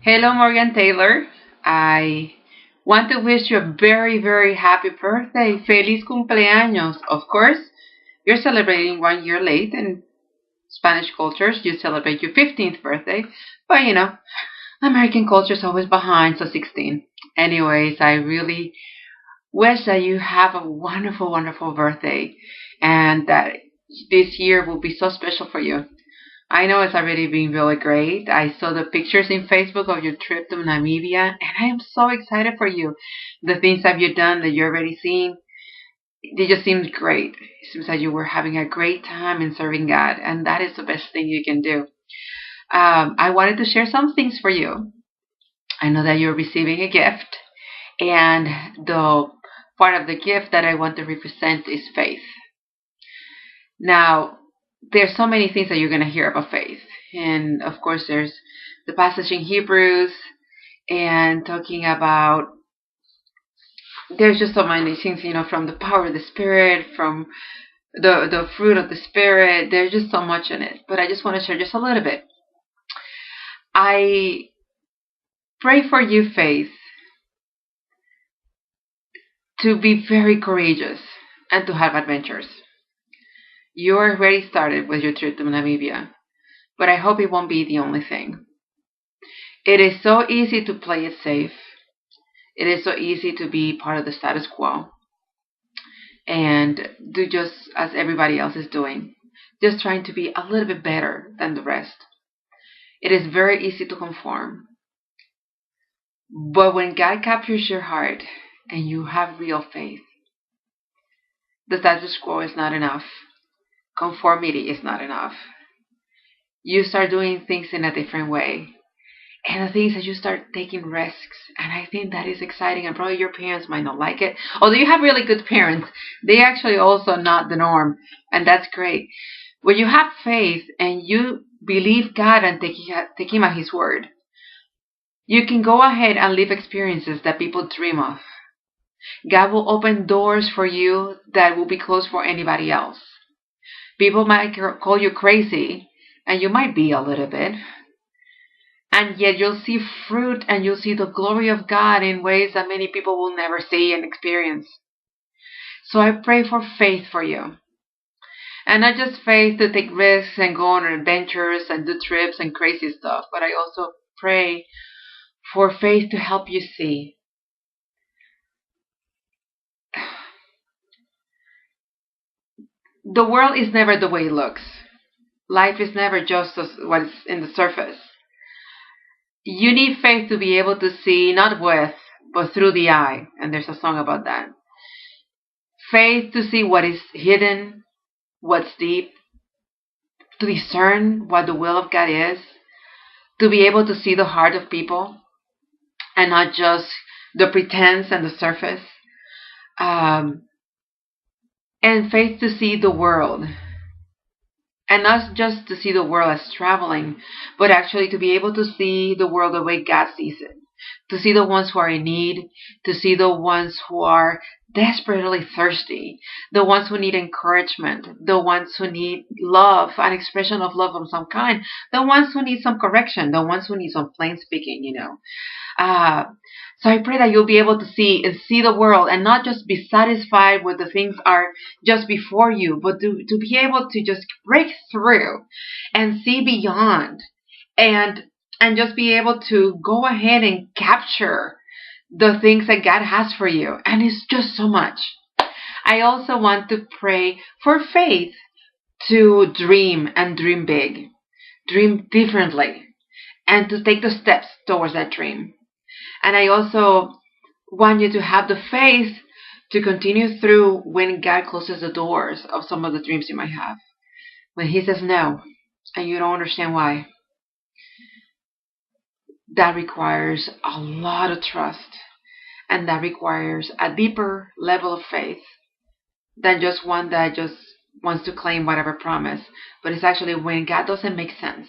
Hello, Morgan Taylor. I want to wish you a very, very happy birthday. Feliz cumpleaños. Of course, you're celebrating 1 year late. In Spanish cultures, you celebrate your 15th birthday. But American culture is always behind, so 16. Anyways, I really wish that you have a wonderful, wonderful birthday and that this year will be so special for you. I know it's already been really great. I saw the pictures in Facebook of your trip to Namibia, and I am so excited for you. The things that you've done that you're already seeing, they just seemed great. It seems like you were having a great time in serving God, and that is the best thing you can do. I wanted to share some things for you. I know that you're receiving a gift, and the part of the gift that I want to represent is faith. Now, there's so many things that you're going to hear about faith. And of course, there's the passage in Hebrews and talking about there's just so many things, from the power of the Spirit, from the fruit of the Spirit. There's just so much in it. But I just want to share just a little bit. I pray for you, Faith, to be very courageous and to have adventures. You already started with your trip to Namibia, but I hope it won't be the only thing. It is so easy to play it safe. It is so easy to be part of the status quo and do just as everybody else is doing, just trying to be a little bit better than the rest. It is very easy to conform. But when God captures your heart and you have real faith, the status quo is not enough. Conformity is not enough. You start doing things in a different way. And the thing is that you start taking risks. And I think that is exciting. And probably your parents might not like it. Although you have really good parents, they actually also not the norm. And that's great. When you have faith and you believe God and take Him at His word, you can go ahead and live experiences that people dream of. God will open doors for you that will be closed for anybody else. People might call you crazy, and you might be a little bit. And yet you'll see fruit and you'll see the glory of God in ways that many people will never see and experience. So I pray for faith for you. And not just faith to take risks and go on adventures and do trips and crazy stuff, but I also pray for faith to help you see. The world is never the way it looks. Life is never just what's in the surface. You need faith to be able to see not with, but through the eye. And there's a song about that. Faith to see what is hidden, what's deep, to discern what the will of God is, to be able to see the heart of people and not just the pretense and the surface. And faith to see the world. And not just to see the world as traveling, but actually to be able to see the world the way God sees it. To see the ones who are in need, to see the ones who are desperately thirsty, the ones who need encouragement, the ones who need love, an expression of love of some kind, the ones who need some correction, the ones who need some plain speaking. Uh, so I pray that you'll be able to see the world and not just be satisfied with the things are just before you, but to be able to just break through and see beyond and just be able to go ahead and capture the things that God has for you. And it's just so much. I also want to pray for faith to dream and dream big, dream differently, and to take the steps towards that dream. And I also want you to have the faith to continue through when God closes the doors of some of the dreams you might have. When He says no, and you don't understand why. That requires a lot of trust. And that requires a deeper level of faith than just one that just wants to claim whatever promise. But it's actually when God doesn't make sense.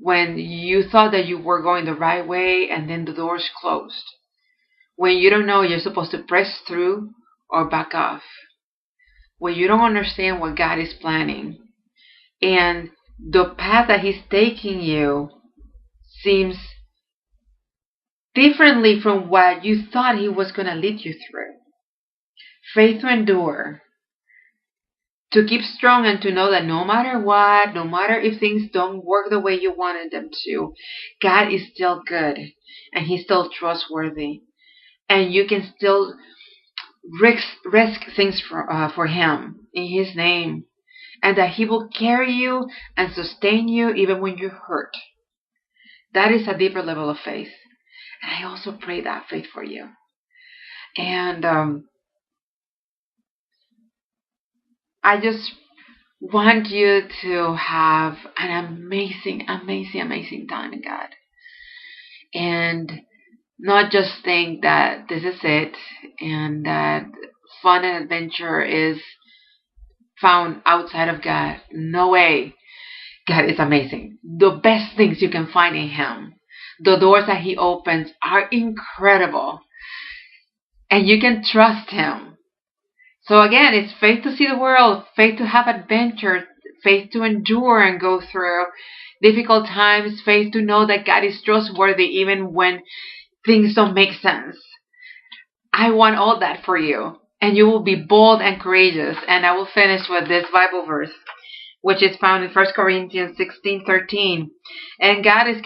When you thought that you were going the right way and then the door's closed. When you don't know you're supposed to press through or back off. When you don't understand what God is planning. And the path that He's taking you seems differently from what you thought He was going to lead you through. Faith to endure, to keep strong and to know that no matter what, no matter if things don't work the way you wanted them to, God is still good and He's still trustworthy. And you can still risk things for Him in His name. And that He will carry you and sustain you even when you're hurt. That is a deeper level of faith. And I also pray that faith for you. And I just want you to have an amazing, amazing, amazing time in God. And not just think that this is it and that fun and adventure is found outside of God. No way. God is amazing. The best things you can find in Him, the doors that He opens are incredible. And you can trust Him. So again, it's faith to see the world, faith to have adventure, faith to endure and go through difficult times, faith to know that God is trustworthy even when things don't make sense. I want all that for you. And you will be bold and courageous. And I will finish with this Bible verse, which is found in 1 Corinthians 16:13. And God is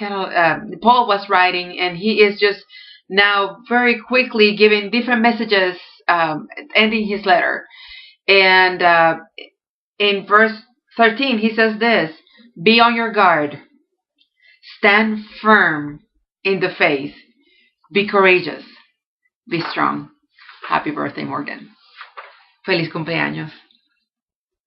Paul was writing, and he is just now very quickly giving different messages, ending his letter. And in verse 13, he says this: be on your guard. Stand firm in the faith. Be courageous. Be strong. Happy birthday, Morgan. Feliz cumpleaños.